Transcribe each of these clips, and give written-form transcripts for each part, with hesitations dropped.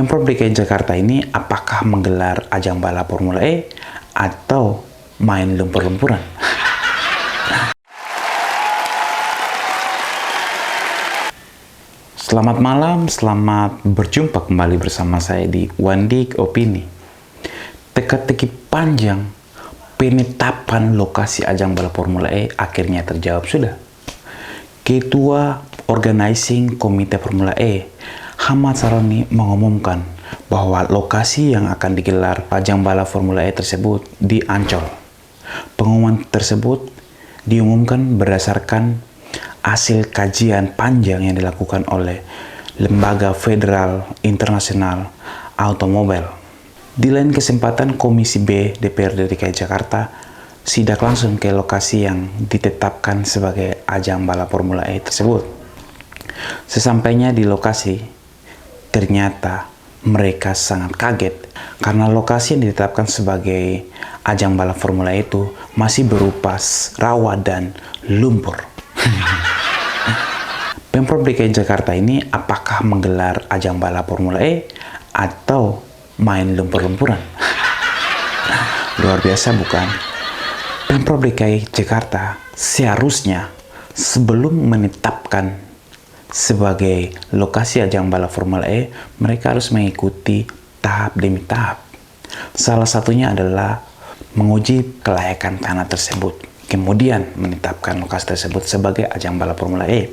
Pemprov DKI Jakarta ini apakah menggelar ajang balap Formula E atau main lumpur-lumpuran? Selamat malam, selamat berjumpa kembali bersama saya di Wandik Opini. Teka-teki panjang penetapan lokasi ajang balap Formula E akhirnya terjawab sudah. Ketua Organizing Komite Formula E, Ahmad Saroni, mengumumkan bahwa lokasi yang akan digelar ajang balap Formula E tersebut di Ancol. Pengumuman tersebut diumumkan berdasarkan hasil kajian panjang yang dilakukan oleh Lembaga Federal Internasional Automobil. Di lain kesempatan, Komisi B DPRD DKI Jakarta sidak langsung ke lokasi yang ditetapkan sebagai ajang balap Formula E tersebut. Sesampainya di lokasi, ternyata mereka sangat kaget karena lokasi yang ditetapkan sebagai ajang balap Formula E itu masih berupa rawa dan lumpur. Pemprov DKI Jakarta ini apakah menggelar ajang balap Formula E atau main lumpur-lumpuran? Luar biasa bukan? Pemprov DKI Jakarta seharusnya sebelum menetapkan sebagai lokasi ajang balap Formula E, mereka harus mengikuti tahap demi tahap. Salah satunya adalah menguji kelayakan tanah tersebut, kemudian menetapkan lokasi tersebut sebagai ajang balap Formula E.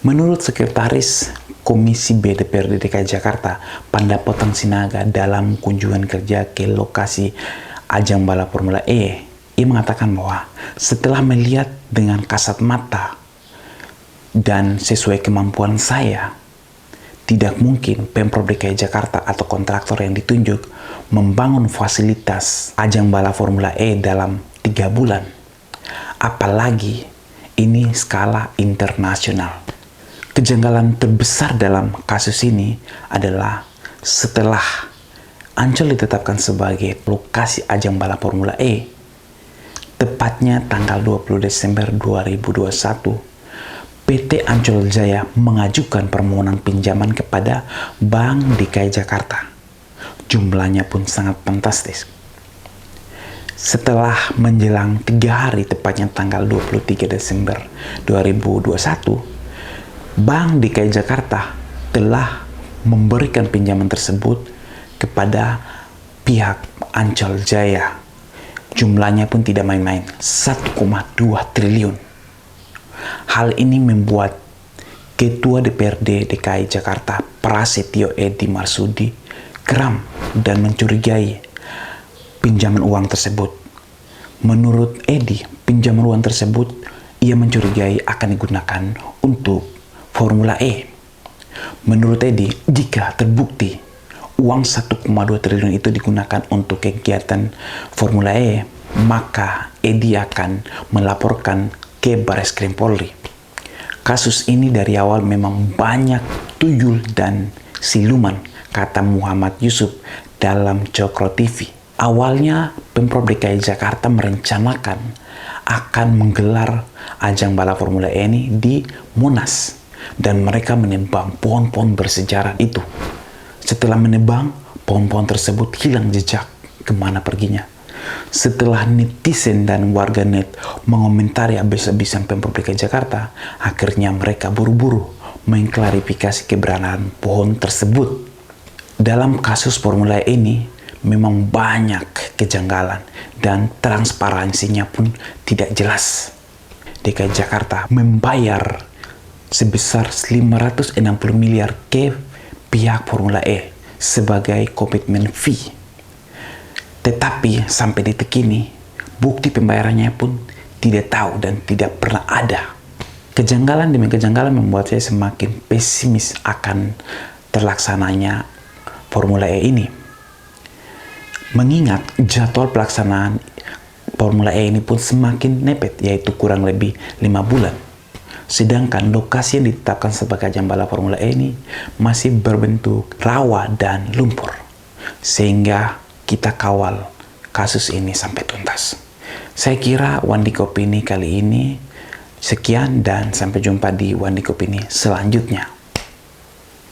Menurut Sekretaris Komisi B DPRD DKI Jakarta, Pandapotang Sinaga, dalam kunjungan kerja ke lokasi ajang balap Formula E, ia mengatakan bahwa setelah melihat dengan kasat mata dan sesuai kemampuan saya, tidak mungkin Pemprov DKI Jakarta atau kontraktor yang ditunjuk membangun fasilitas ajang balap Formula E dalam 3 bulan. Apalagi ini skala internasional. Kejanggalan terbesar dalam kasus ini adalah setelah Ancol ditetapkan sebagai lokasi ajang balap Formula E, tepatnya tanggal 20 Desember 2021, PT Ancol Jaya mengajukan permohonan pinjaman kepada Bank DKI Jakarta. Jumlahnya pun sangat fantastis. Setelah menjelang 3 hari, tepatnya tanggal 23 Desember 2021, Bank DKI Jakarta telah memberikan pinjaman tersebut kepada pihak Ancol Jaya. Jumlahnya pun tidak main-main, 1,2 triliun. Hal ini membuat Ketua DPRD DKI Jakarta Prasetyo Edy Marsudi geram dan mencurigai pinjaman uang tersebut. Menurut Edy, pinjaman uang tersebut ia mencurigai akan digunakan untuk Formula E. Menurut Edy, jika terbukti uang 1,2 triliun itu digunakan untuk kegiatan Formula E, maka Edy akan melaporkan ke Barreskrim Polri. Kasus ini dari awal memang banyak tuyul dan siluman, kata Muhammad Yusuf dalam Cokro TV. Awalnya Pemprov DKI Jakarta merencanakan akan menggelar ajang balap Formula E ini di Monas, dan mereka menebang pohon-pohon bersejarah itu. Setelah menebang, pohon-pohon tersebut hilang jejak kemana perginya. Setelah netizen dan warganet mengomentari habis-habisan Pemprov DKI Jakarta, akhirnya mereka buru-buru mengklarifikasi keberadaan pohon tersebut. Dalam kasus Formula E ini memang banyak kejanggalan dan transparansinya pun tidak jelas. DKI Jakarta membayar sebesar 560 miliar ke pihak Formula E sebagai komitmen fee. Tetapi sampai detik ini, bukti pembayarannya pun tidak tahu dan tidak pernah ada. Kejanggalan demi kejanggalan membuat saya semakin pesimis akan terlaksananya Formula E ini. Mengingat jadwal pelaksanaan Formula E ini pun semakin nepet, yaitu kurang lebih 5 bulan. Sedangkan lokasi yang ditetapkan sebagai ajang balap Formula E ini masih berbentuk rawa dan lumpur. Sehingga kita kawal kasus ini sampai tuntas. Saya kira Wandik Opini kali ini sekian, dan sampai jumpa di Wandik Opini selanjutnya.